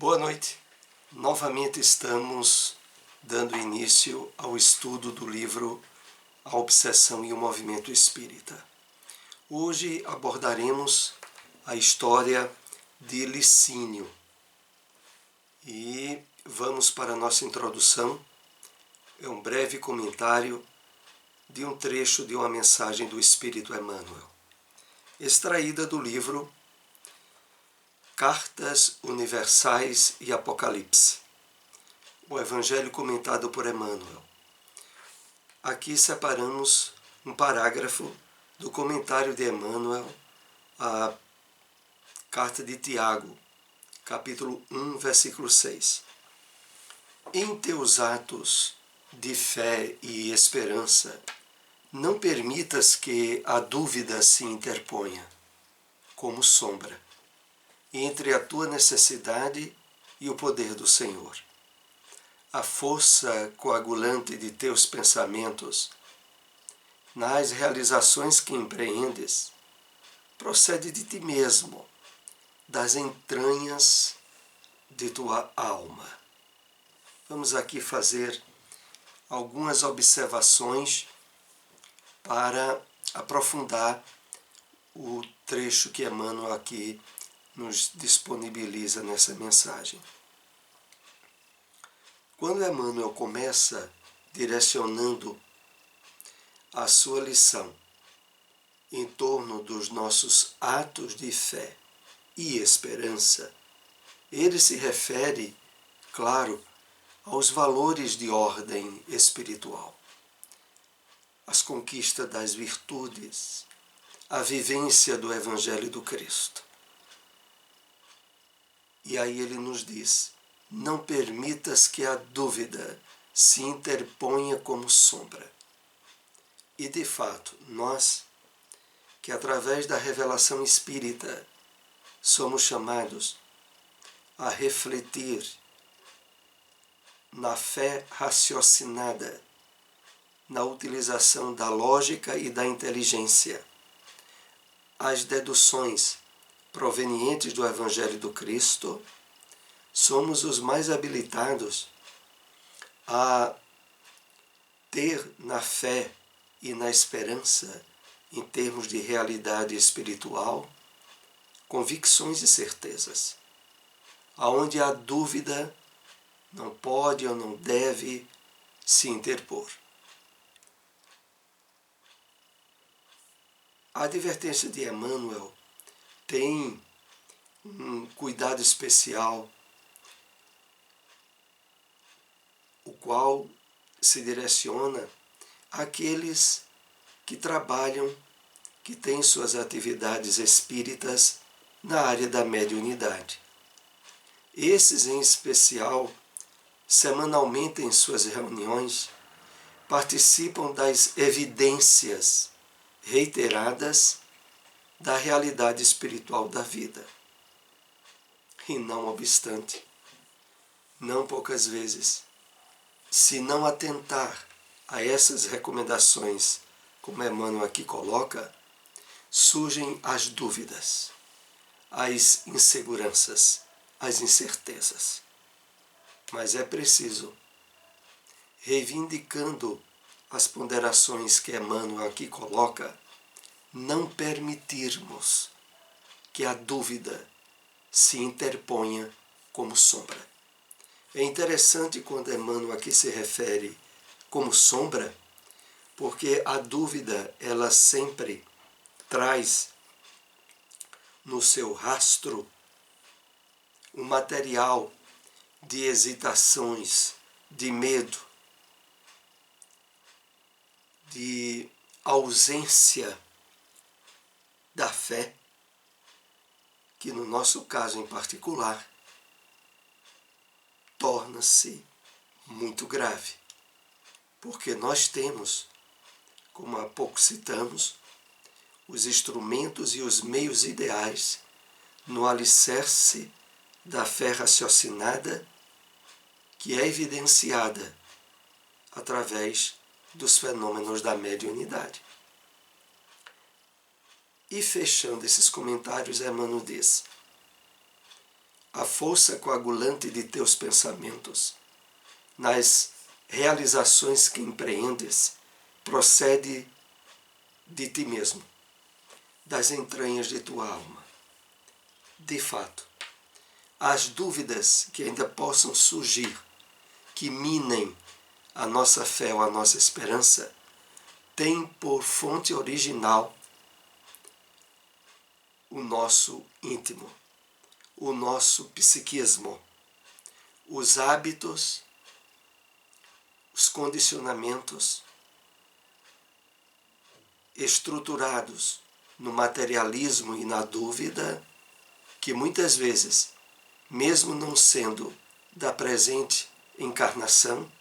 Boa noite. Novamente estamos dando início ao estudo do livro A Obsessão e o Movimento Espírita. Hoje abordaremos a história de Licínio e vamos para a nossa introdução. É um breve comentário de um trecho de uma mensagem do Espírito Emmanuel, extraída do livro Cartas Universais e Apocalipse, o Evangelho comentado por Emmanuel. Aqui separamos um parágrafo do comentário de Emmanuel à Carta de Tiago, capítulo 1, versículo 6. Em teus atos de fé e esperança, não permitas que a dúvida se interponha, como sombra, entre a tua necessidade e o poder do Senhor. A força coagulante de teus pensamentos, nas realizações que empreendes, procede de ti mesmo, das entranhas de tua alma. Vamos aqui fazer algumas observações para aprofundar o trecho que Emmanuel aqui nos disponibiliza nessa mensagem. Quando Emmanuel começa direcionando a sua lição em torno dos nossos atos de fé e esperança, ele se refere, claro, aos valores de ordem espiritual, as conquistas das virtudes, a vivência do Evangelho do Cristo. E aí ele nos diz: não permitas que a dúvida se interponha como sombra. E de fato, nós, que através da revelação espírita somos chamados a refletir na fé raciocinada, na utilização da lógica e da inteligência, as deduções provenientes do Evangelho do Cristo, somos os mais habilitados a ter na fé e na esperança, em termos de realidade espiritual, convicções e certezas, aonde a dúvida não pode ou não deve se interpor. A advertência de Emmanuel tem um cuidado especial, o qual se direciona àqueles que trabalham, que têm suas atividades espíritas na área da mediunidade. Esses, em especial, semanalmente em suas reuniões, participam das evidências reiteradas da realidade espiritual da vida. E não obstante, não poucas vezes, se não atentar a essas recomendações, como Emmanuel aqui coloca, surgem as dúvidas, as inseguranças, as incertezas. Mas é preciso, reivindicando as ponderações que Emmanuel aqui coloca, não permitirmos que a dúvida se interponha como sombra. É interessante quando Emmanuel aqui se refere como sombra, porque a dúvida, ela sempre traz no seu rastro um material de hesitações, de medo, de ausência da fé, que no nosso caso em particular, torna-se muito grave, porque nós temos, como há pouco citamos, os instrumentos e os meios ideais no alicerce da fé raciocinada, que é evidenciada através dos fenômenos da mediunidade. E fechando esses comentários, Emmanuel diz: a força coagulante de teus pensamentos, nas realizações que empreendes, procede de ti mesmo, das entranhas de tua alma. De fato, as dúvidas que ainda possam surgir, que minem a nossa fé ou a nossa esperança, têm por fonte original o nosso íntimo, o nosso psiquismo, os hábitos, os condicionamentos estruturados no materialismo e na dúvida, que muitas vezes, mesmo não sendo da presente encarnação,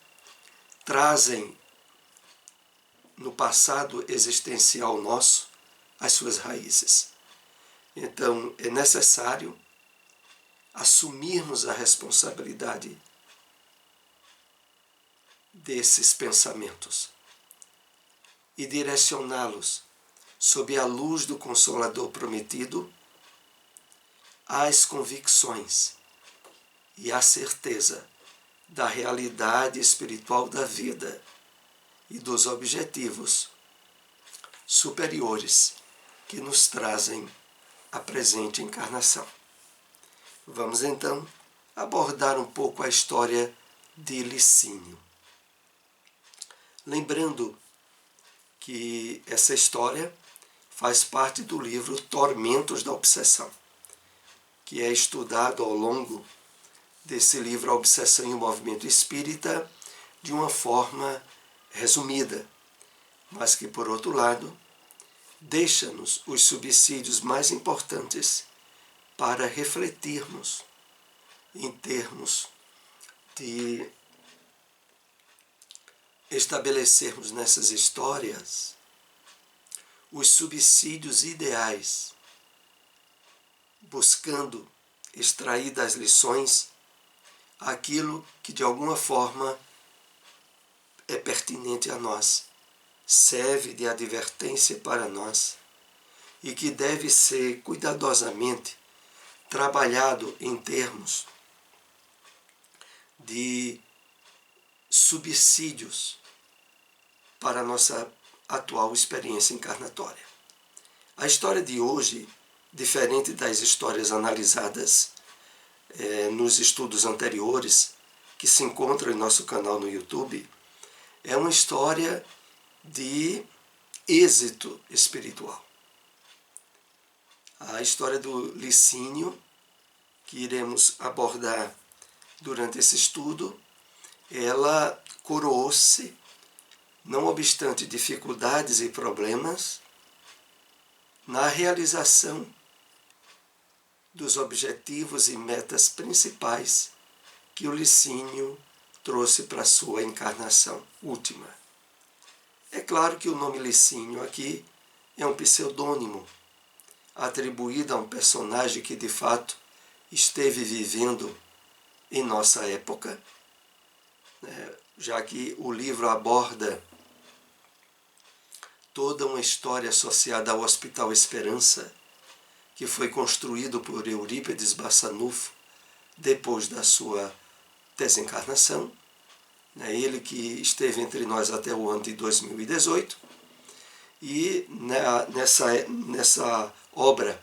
trazem no passado existencial nosso as suas raízes. Então, é necessário assumirmos a responsabilidade desses pensamentos e direcioná-los sob a luz do Consolador prometido às convicções e à certeza da realidade espiritual da vida e dos objetivos superiores que nos trazem a presente encarnação. Vamos então abordar um pouco a história de Licínio. Lembrando que essa história faz parte do livro Tormentos da Obsessão, que é estudado ao longo desse livro A Obsessão e o Movimento Espírita de uma forma resumida, mas que, por outro lado, deixa-nos os subsídios mais importantes para refletirmos em termos de estabelecermos nessas histórias os subsídios ideais, buscando extrair das lições aquilo que de alguma forma é pertinente a nós, serve de advertência para nós e que deve ser cuidadosamente trabalhado em termos de subsídios para a nossa atual experiência encarnatória. A história de hoje, diferente das histórias analisadas nos estudos anteriores, que se encontram em nosso canal no YouTube, é uma história de êxito espiritual. A história do Licínio, que iremos abordar durante esse estudo, ela coroou-se, não obstante dificuldades e problemas, na realização dos objetivos e metas principais que o Licínio trouxe para a sua encarnação última. É claro que o nome Licínio aqui é um pseudônimo atribuído a um personagem que de fato esteve vivendo em nossa época, já que o livro aborda toda uma história associada ao Hospital Esperança, que foi construído por Eurípides Barçanufo depois da sua desencarnação. Ele que esteve entre nós até o ano de 2018. E nessa obra,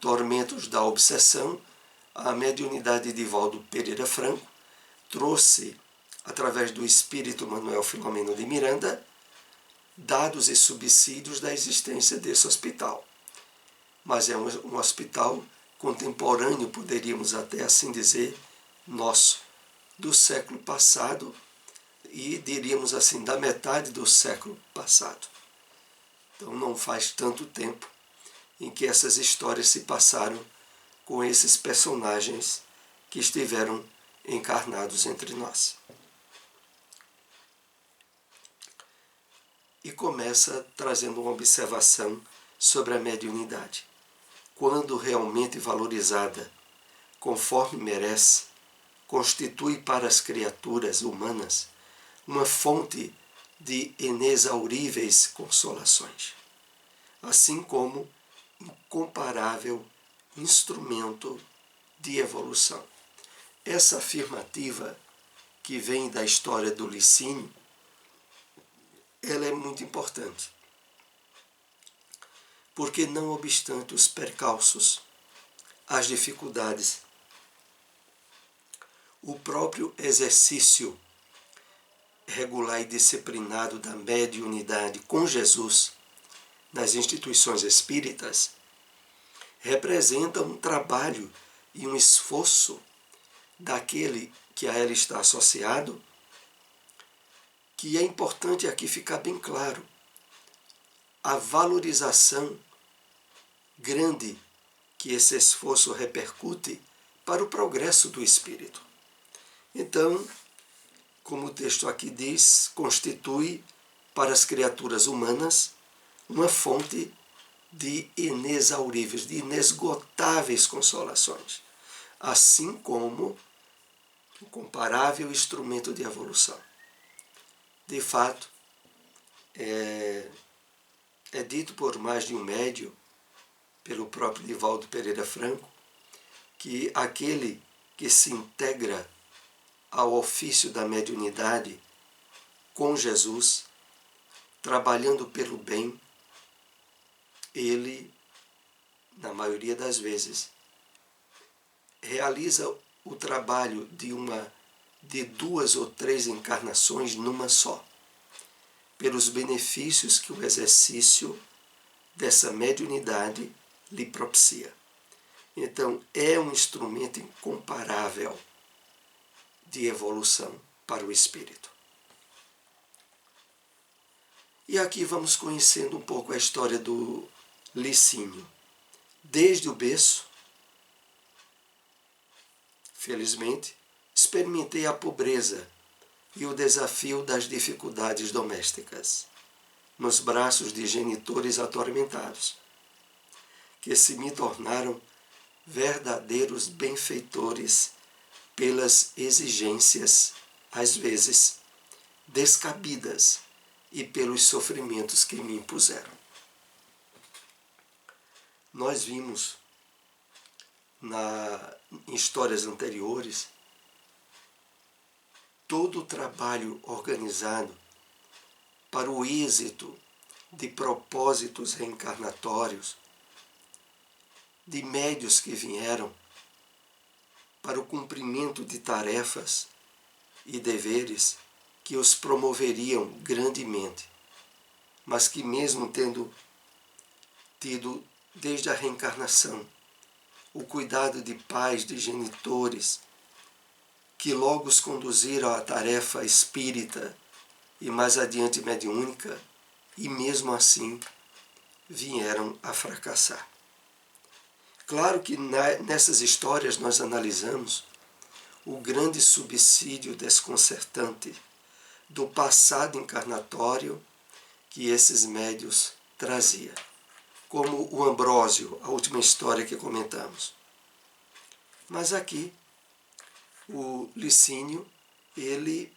Tormentos da Obsessão, a mediunidade de Valdo Pereira Franco trouxe, através do espírito Manuel Filomeno de Miranda, dados e subsídios da existência desse hospital. Mas é um hospital contemporâneo, poderíamos até assim dizer, nosso, do século passado e, diríamos assim, da metade do século passado. Então não faz tanto tempo em que essas histórias se passaram com esses personagens que estiveram encarnados entre nós. E começa trazendo uma observação sobre a mediunidade. Quando realmente valorizada, conforme merece, constitui para as criaturas humanas uma fonte de inexauríveis consolações, assim como incomparável instrumento de evolução. essa afirmativa que vem da história do Licínio, ela é muito importante. Porque não obstante os percalços, as dificuldades, o próprio exercício regular e disciplinado da mediunidade com Jesus nas instituições espíritas representa um trabalho e um esforço daquele que a ela está associado, que é importante aqui ficar bem claro. A valorização grande que esse esforço repercute para o progresso do espírito. Então, como o texto aqui diz, constitui para as criaturas humanas uma fonte de inexauríveis, de inesgotáveis consolações, assim como um comparável instrumento de evolução. De fato, é dito por mais de um médium, pelo próprio Divaldo Pereira Franco, que aquele que se integra ao ofício da mediunidade com Jesus, trabalhando pelo bem, ele, na maioria das vezes, realiza o trabalho de 2 ou 3 encarnações numa só, pelos benefícios que o exercício dessa mediunidade lhe propicia. Então, é um instrumento incomparável de evolução para o espírito. E aqui vamos conhecendo um pouco a história do Licínio. Desde o berço, felizmente, experimentei a pobreza e o desafio das dificuldades domésticas, nos braços de genitores atormentados, que se me tornaram verdadeiros benfeitores pelas exigências, às vezes, descabidas e pelos sofrimentos que me impuseram. Nós vimos em histórias anteriores todo o trabalho organizado para o êxito de propósitos reencarnatórios, de médios que vieram para o cumprimento de tarefas e deveres que os promoveriam grandemente, mas que mesmo tendo tido desde a reencarnação o cuidado de pais, de genitores, que logo os conduziram à tarefa espírita e mais adiante mediúnica, e mesmo assim vieram a fracassar. Claro que nessas histórias nós analisamos o grande subsídio desconcertante do passado encarnatório que esses médios traziam, como o Ambrósio, a última história que comentamos. Mas aqui, o Licínio, ele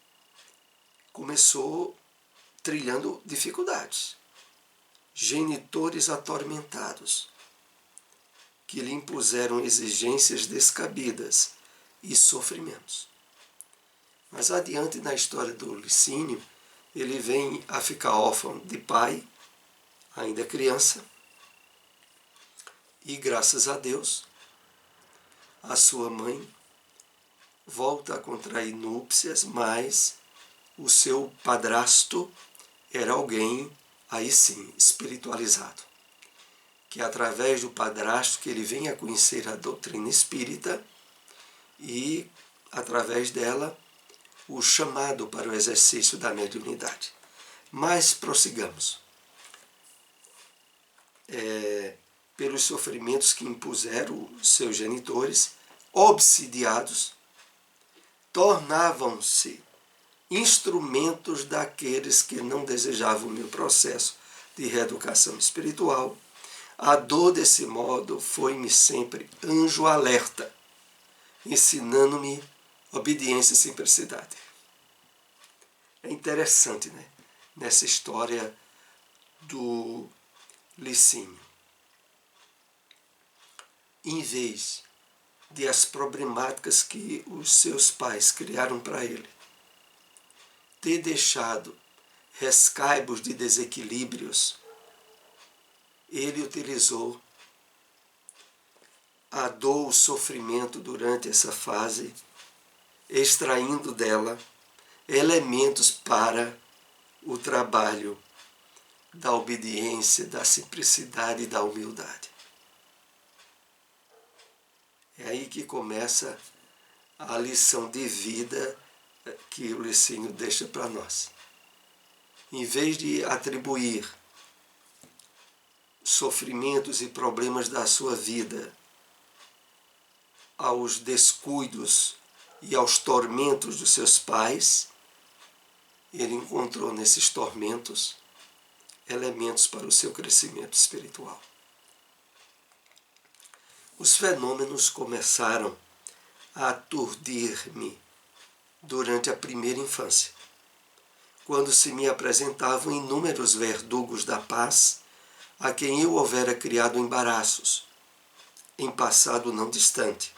começou trilhando dificuldades, genitores atormentados, que lhe impuseram exigências descabidas e sofrimentos. Mas adiante na história do Licínio, ele vem a ficar órfão de pai, ainda criança, e graças a Deus, a sua mãe volta a contrair núpcias, mas o seu padrasto era alguém, aí sim, espiritualizado, que através do padrasto que ele vem a conhecer a doutrina espírita e, através dela, o chamado para o exercício da mediunidade. Mas prossigamos. Pelos sofrimentos que impuseram seus genitores, obsidiados, tornavam-se instrumentos daqueles que não desejavam o meu processo de reeducação espiritual. A dor, desse modo, foi-me sempre anjo alerta, ensinando-me obediência e simplicidade. É interessante, né? Nessa história do Licínio. Em vez das problemáticas que os seus pais criaram para ele, ter deixado rescaibos de desequilíbrios, ele utilizou a dor, o sofrimento durante essa fase, extraindo dela elementos para o trabalho da obediência, da simplicidade e da humildade. É aí que começa a lição de vida que o Licínio deixa para nós. Em vez de atribuir sofrimentos e problemas da sua vida aos descuidos e aos tormentos dos seus pais, ele encontrou nesses tormentos elementos para o seu crescimento espiritual. Os fenômenos começaram a aturdir-me durante a primeira infância, quando se me apresentavam inúmeros verdugos da paz a quem eu houvera criado embaraços, em passado não distante.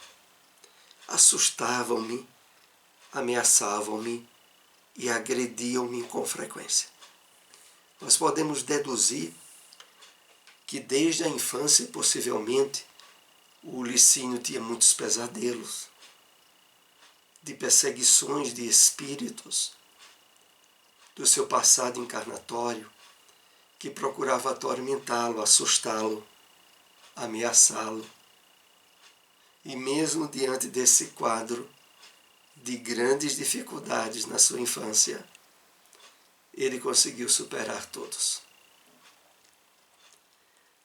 Assustavam-me, ameaçavam-me e agrediam-me com frequência. Nós podemos deduzir que desde a infância, possivelmente, o Licínio tinha muitos pesadelos, de perseguições de espíritos do seu passado encarnatório, que procurava atormentá-lo, assustá-lo, ameaçá-lo. E mesmo diante desse quadro de grandes dificuldades na sua infância, ele conseguiu superar todos.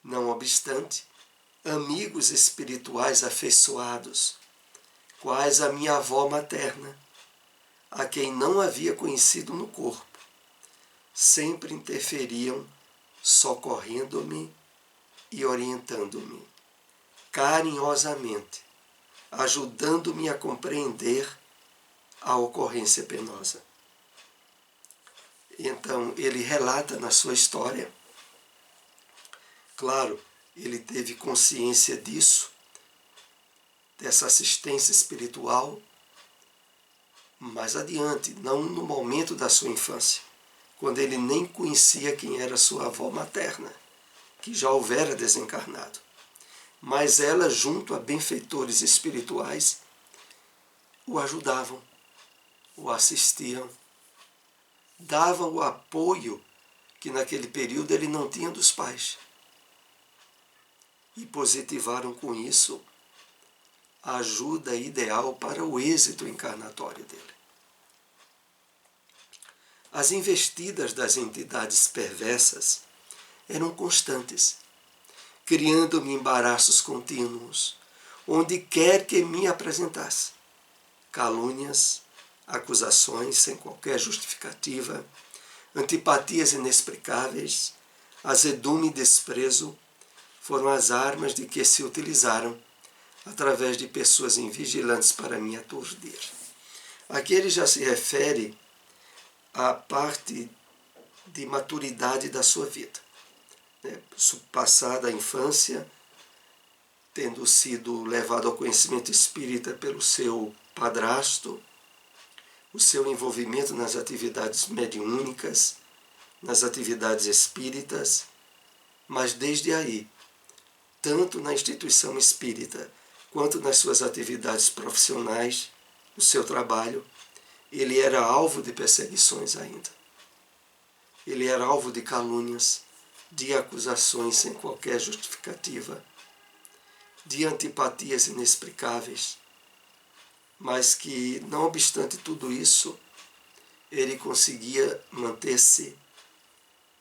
Não obstante, amigos espirituais afeiçoados, quais a minha avó materna, a quem não havia conhecido no corpo, sempre interferiam, socorrendo-me e orientando-me, carinhosamente, ajudando-me a compreender a ocorrência penosa. Então, ele relata na sua história, claro, ele teve consciência disso, dessa assistência espiritual, mais adiante, não no momento da sua infância, quando ele nem conhecia quem era sua avó materna, que já houvera desencarnado. Mas ela, junto a benfeitores espirituais, o ajudavam, o assistiam, davam o apoio que naquele período ele não tinha dos pais. E positivaram com isso a ajuda ideal para o êxito encarnatório dele. As investidas das entidades perversas eram constantes, criando-me embaraços contínuos, onde quer que me apresentasse. Calúnias, acusações sem qualquer justificativa, antipatias inexplicáveis, azedume e desprezo foram as armas de que se utilizaram através de pessoas invigilantes para me aturdir. Aqui ele já se refere à parte de maturidade da sua vida, passada a infância, tendo sido levado ao conhecimento espírita pelo seu padrasto, o seu envolvimento nas atividades mediúnicas, nas atividades espíritas, mas desde aí, tanto na instituição espírita quanto nas suas atividades profissionais, no seu trabalho, ele era alvo de perseguições ainda. Ele era alvo de calúnias, de acusações sem qualquer justificativa, de antipatias inexplicáveis, mas que, não obstante tudo isso, ele conseguia manter-se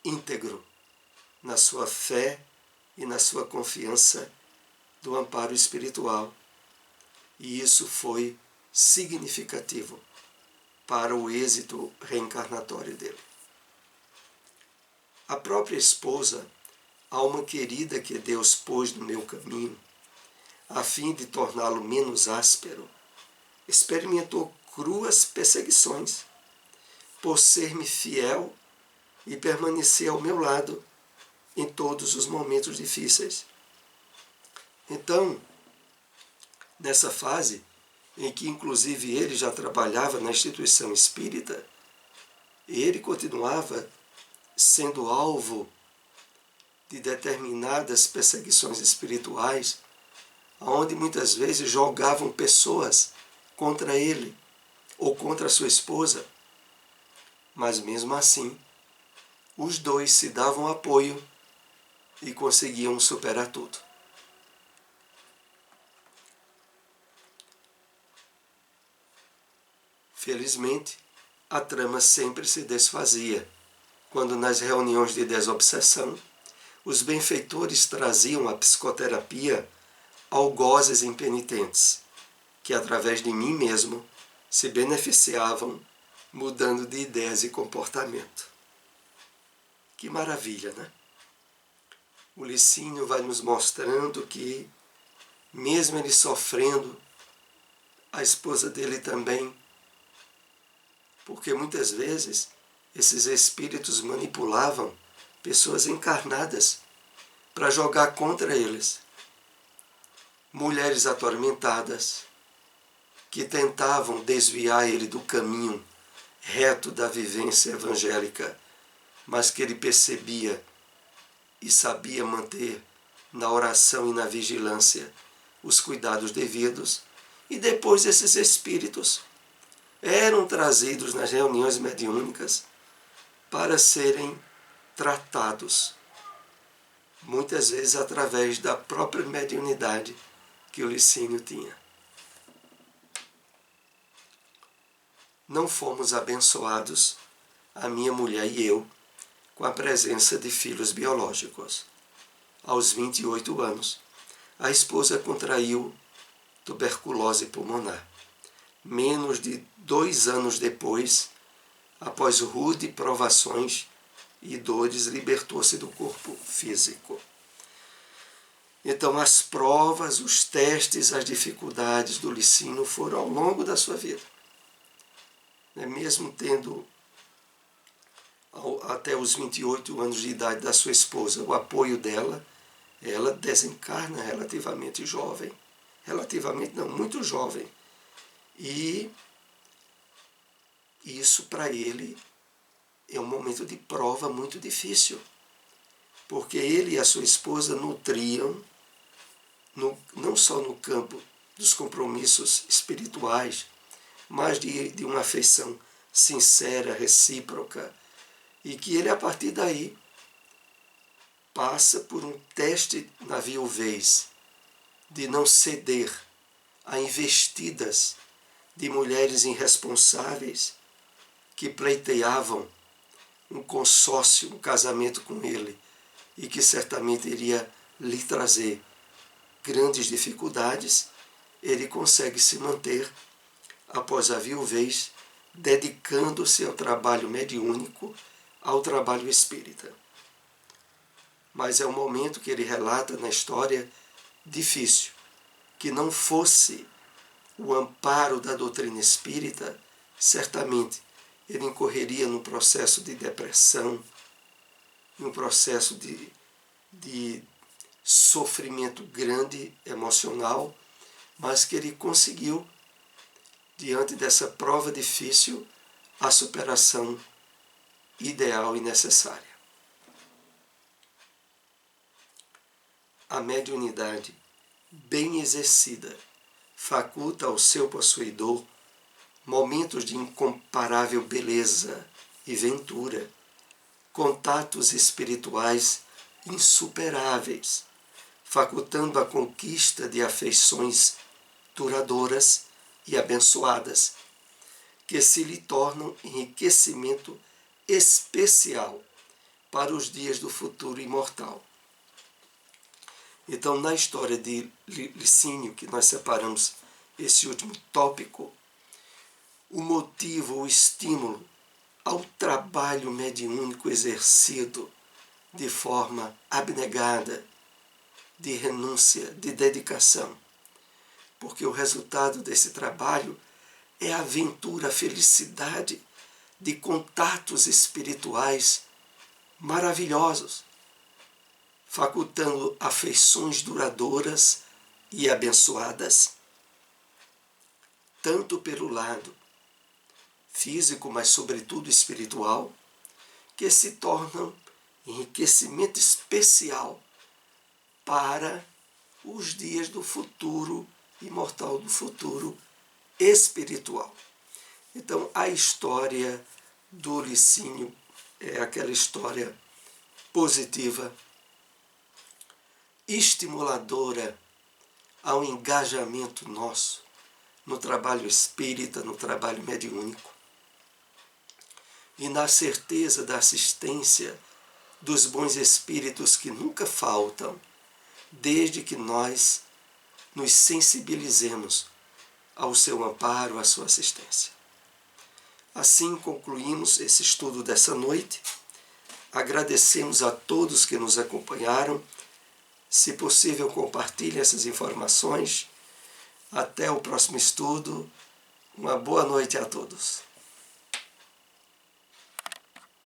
íntegro na sua fé e na sua confiança do amparo espiritual. E isso foi significativo para o êxito reencarnatório dele. A própria esposa, alma querida que Deus pôs no meu caminho, a fim de torná-lo menos áspero, experimentou cruas perseguições por ser-me fiel e permanecer ao meu lado em todos os momentos difíceis. Então, nessa fase em que inclusive ele já trabalhava na instituição espírita, ele continuava sendo alvo de determinadas perseguições espirituais, onde muitas vezes jogavam pessoas contra ele ou contra sua esposa. Mas mesmo assim, os dois se davam apoio e conseguiam superar tudo. Felizmente, a trama sempre se desfazia, quando nas reuniões de desobsessão, os benfeitores traziam a psicoterapia algozes impenitentes, que através de mim mesmo se beneficiavam, mudando de ideias e comportamento. Que maravilha, né? O Licínio vai nos mostrando que, mesmo ele sofrendo, a esposa dele também, porque muitas vezes esses espíritos manipulavam pessoas encarnadas para jogar contra eles. Mulheres atormentadas que tentavam desviar ele do caminho reto da vivência evangélica, mas que ele percebia e sabia manter na oração e na vigilância os cuidados devidos, e depois esses espíritos eram trazidos nas reuniões mediúnicas para serem tratados, muitas vezes através da própria mediunidade que o Licínio tinha. Não fomos abençoados, a minha mulher e eu, com a presença de filhos biológicos. Aos 28 anos, a esposa contraiu tuberculose pulmonar. Menos de 2 anos depois, após rude provações e dores, libertou-se do corpo físico. Então, as provas, os testes, as dificuldades do Licínio foram ao longo da sua vida. Mesmo tendo até os 28 anos de idade da sua esposa o apoio dela, ela desencarna relativamente jovem. Relativamente não, muito jovem. E isso para ele é um momento de prova muito difícil, porque ele e a sua esposa nutriam, não só no campo dos compromissos espirituais, mas de uma afeição sincera, recíproca, e que ele, a partir daí, passa por um teste na viuvez, de não ceder a investidas de mulheres irresponsáveis que pleiteavam um consórcio, um casamento com ele, e que certamente iria lhe trazer grandes dificuldades. Ele consegue se manter após a viuvez, dedicando-se ao trabalho mediúnico, ao trabalho espírita. Mas é um momento que ele relata na história difícil, que não fosse o amparo da doutrina espírita, certamente ele incorreria num processo de depressão, num processo de sofrimento grande emocional, mas que ele conseguiu, diante dessa prova difícil, a superação ideal e necessária. A mediunidade, bem exercida, faculta ao seu possuidor momentos de incomparável beleza e ventura, contatos espirituais insuperáveis, facultando a conquista de afeições duradouras e abençoadas, que se lhe tornam enriquecimento especial para os dias do futuro imortal. Então, na história de Licínio, que nós separamos esse último tópico, o motivo, o estímulo ao trabalho mediúnico exercido de forma abnegada, de renúncia, de dedicação. Porque o resultado desse trabalho é a aventura, a felicidade de contatos espirituais maravilhosos, facultando afeições duradouras e abençoadas, tanto pelo lado físico, mas sobretudo espiritual, que se tornam enriquecimento especial para os dias do futuro imortal, do futuro espiritual. Então, a história do Licínio é aquela história positiva, estimuladora ao engajamento nosso no trabalho espírita, no trabalho mediúnico, e na certeza da assistência dos bons espíritos que nunca faltam, desde que nós nos sensibilizemos ao seu amparo, à sua assistência. Assim concluímos esse estudo dessa noite. Agradecemos a todos que nos acompanharam. Se possível, compartilhe essas informações. Até o próximo estudo. Uma boa noite a todos.